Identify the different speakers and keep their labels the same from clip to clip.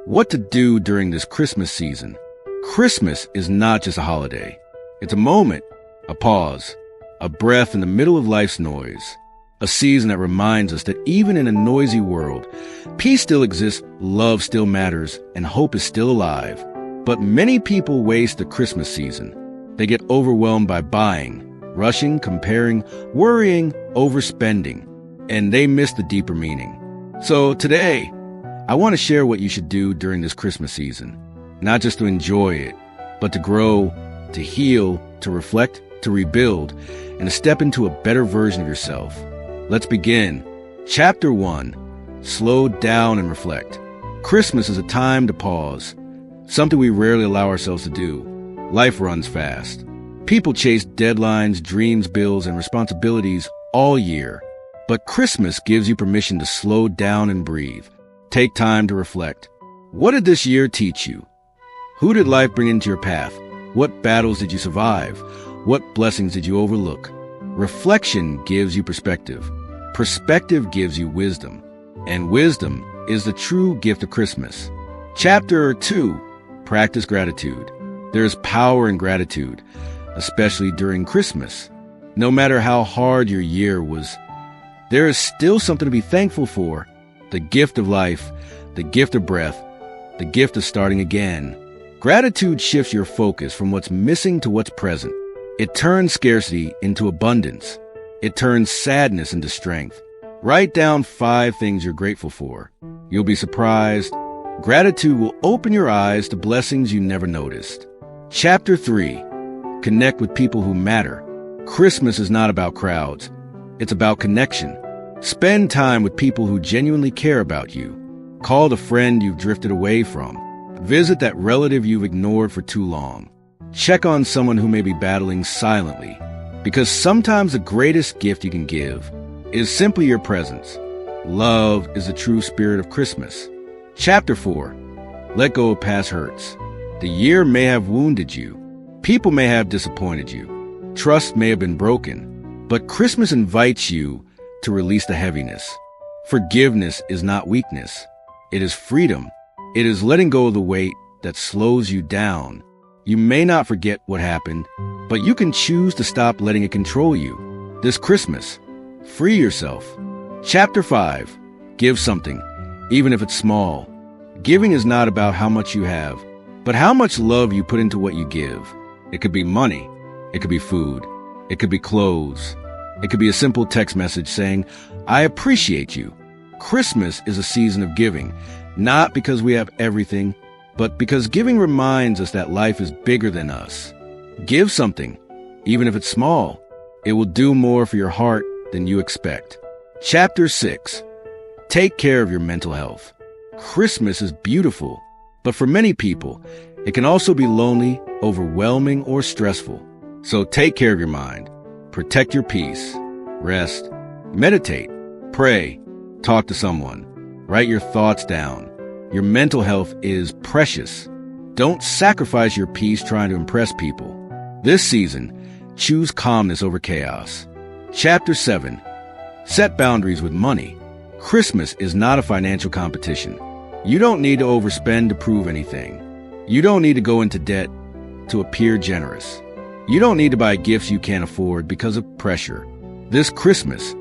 Speaker 1: What to do during this Christmas season. Christmas is not just a holiday. It's a moment, a pause, a breath in the middle of life's noise. A season that reminds us that even in a noisy world, peace still exists, love still matters, and hope is still alive. But many people waste the Christmas season. They get overwhelmed by buying, rushing, comparing, worrying, overspending, and they miss the deeper meaning. So today, I want to share what you should do during this Christmas season, not just to enjoy it, but to grow, to heal, to reflect, to rebuild, and to step into a better version of yourself. Let's begin. Chapter 1. Slow down and reflect. Christmas is a time to pause, something we rarely allow ourselves to do. Life runs fast. People chase deadlines, dreams, bills, and responsibilities all year. But Christmas gives you permission to slow down and breathe. Take time to reflect. What did this year teach you? Who did life bring into your path? What battles did you survive? What blessings did you overlook? Reflection gives you perspective. Perspective gives you wisdom. And wisdom is the true gift of Christmas. Chapter 2. Practice gratitude. There is power in gratitude, especially during Christmas. No matter how hard your year was, there is still something to be thankful for. The gift of life, the gift of breath, the gift of starting again. Gratitude shifts your focus from what's missing to what's present. It turns scarcity into abundance. It turns sadness into strength. Write down 5 things you're grateful for. You'll be surprised. Gratitude will open your eyes to blessings you never noticed. Chapter 3. Connect with people who matter. Christmas is not about crowds. It's about connection. Spend time with people who genuinely care about you. Call the friend you've drifted away from. Visit that relative you've ignored for too long. Check on someone who may be battling silently, because sometimes the greatest gift you can give is simply your presence. Love is the true spirit of Christmas. Chapter 4. Let go of past hurts. The year may have wounded you. People may have disappointed you. Trust may have been broken. But Christmas invites you to release the heaviness. Forgiveness is not weakness. It is freedom. It is letting go of the weight that slows you down. You may not forget what happened, but you can choose to stop letting it control you. This Christmas, free yourself. Chapter 5. Give something, even if it's small. Giving is not about how much you have, but how much love you put into what you give. It could be money. It could be food. It could be clothes. It could be a simple text message saying, "I appreciate you." Christmas is a season of giving, not because we have everything, but because giving reminds us that life is bigger than us. Give something, even if it's small. It will do more for your heart than you expect. Chapter 6. Take care of your mental health. Christmas is beautiful, but for many people, it can also be lonely, overwhelming, or stressful. So take care of your mind. Protect your peace. Rest. Meditate. Pray. Talk to someone. Write your thoughts down. Your mental health is precious. Don't sacrifice your peace trying to impress people. This season, choose calmness over chaos. Chapter 7. Set boundaries with money. Christmas is not a financial competition. You don't need to overspend to prove anything. You don't need to go into debt to appear generous. You don't need to buy gifts you can't afford because of pressure. This Christmas,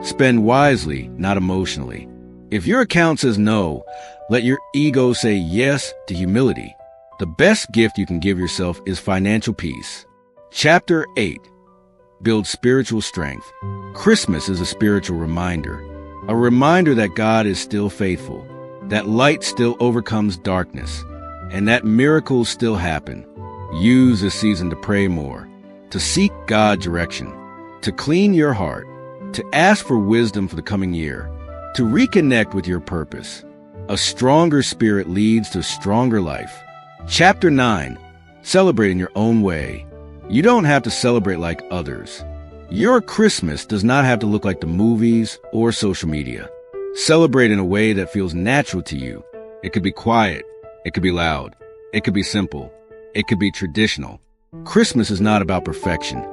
Speaker 1: spend wisely, not emotionally. If your account says no, let your ego say yes to humility. The best gift you can give yourself is financial peace. Chapter 8. Build spiritual strength. Christmas is a spiritual reminder. A reminder that God is still faithful, that light still overcomes darkness, and that miracles still happen. Use this season to pray more, to seek God's direction, to clean your heart, to ask for wisdom for the coming year, to reconnect with your purpose. A stronger spirit leads to a stronger life. Chapter 9. Celebrate in your own way. You don't have to celebrate like others. Your Christmas does not have to look like the movies or social media. Celebrate in a way that feels natural to you. It could be quiet. It could be loud. It could be simple. It could be traditional. Christmas is not about perfection.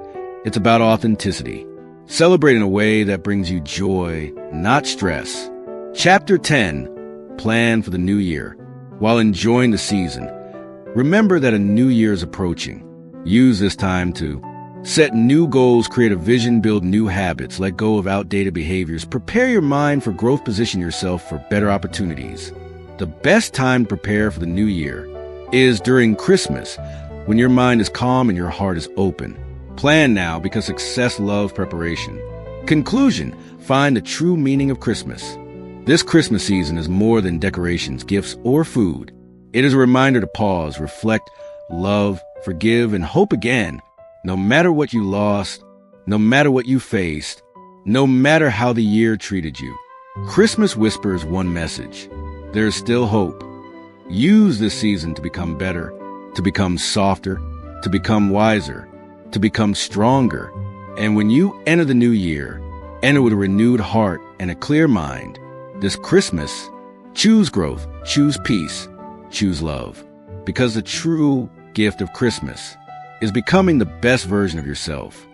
Speaker 1: It's about authenticity. Celebrate in a way that brings you joy, not stress. Chapter 10. Plan for the new year. While enjoying the season, remember that a new year is approaching. Use this time to set new goals, create a vision, build new habits, let go of outdated behaviors, prepare your mind for growth, position yourself for better opportunities. The best time to prepare for the new year is during Christmas, when your mind is calm and your heart is open. Plan now because success loves preparation. Conclusion, find the true meaning of Christmas. This Christmas season is more than decorations, gifts, or food. It is a reminder to pause, reflect, love, forgive, and hope again. No matter what you lost, no matter what you faced, no matter how the year treated you, Christmas whispers one message. There is still hope. Use this season to become better, to become softer, to become wiser, to become stronger. And when you enter the new year, enter with a renewed heart and a clear mind. This Christmas, choose growth, choose peace, choose love. Because the true gift of Christmas is becoming the best version of yourself.